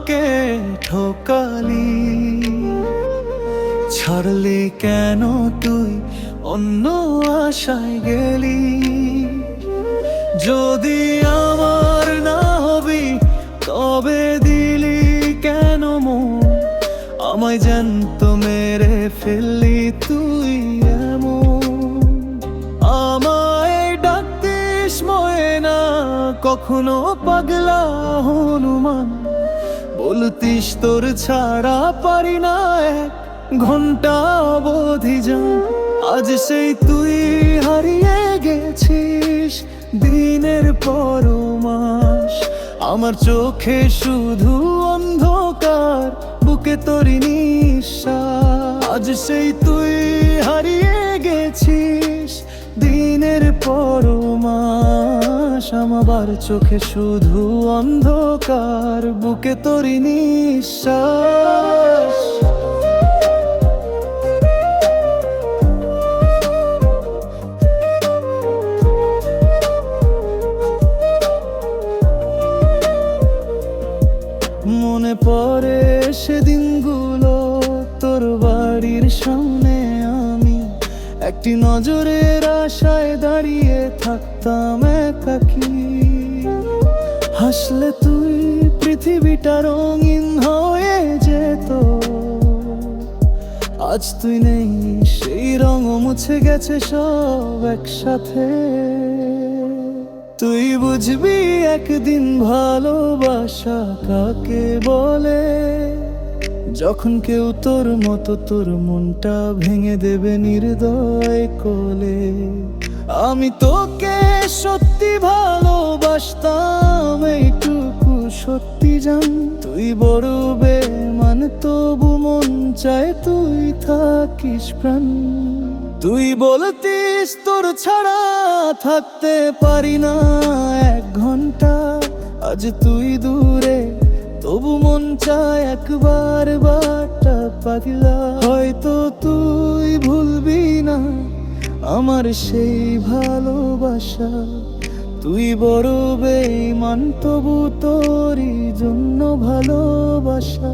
আমাকে ঠকালি, ছাড়লি কেন তুই অন্য আশায় গেলি। যদি আমার না হবি তবে দিলি কেন মন, আমায় জ্যান্ত মেরে ফেললি তুই এমন। আমায় ডাকতিস ময়না, কখনো পাগলা হনুমান, বলতিস তোর ছাড়া পারি না এক ঘন্টা অবধি যান। আজ সেই তুই হারিয়ে গেছিস দিনের পর মাস, আমার চোখে শুধু অন্ধকার, বুকে তোরই নিঃশ্বাস। আজ সেই তুই হারিয়ে গেছিস দিনের পর মাস, আমার চোখে শুধু অন্ধকার, বুকে তোরই নিঃশ্বাস। মনে পড়ে সেদিনগুলো, তোর বাড়ির সামনে আমি একটি নজরের আশায় দাঁড়িয়ে থাকতাম একাকী। হাসলে তুই পৃথিবীটা রঙিন হয়ে যেত, আজ তুই নেই সেই রঙ মুছে গেছে সব একসাথে। তুই বুঝবি একদিন ভালোবাসা কাকে বলে, যখন কেউ তোর মতো তোর মনটা ভেঙে দেবে নির্দয় কোলে। আমি তোকে সত্যি ভালোবাসতাম, এইটুকু সত্যি জান। তুই বড় বেমান, তবু মন চায় তুই থাকিস প্রাণ। তুই বলতিস তোর ছাড়া থাকতে পারি না এক ঘন্টা, আজ তুই দূরে তবু মন চায় একবার বারটা পাগলা। হয়তো তুই ভুলবি না আমার সেই ভালোবাসা, তুই বড় বেঈমান তবু তোরই জন্য ভালোবাসা।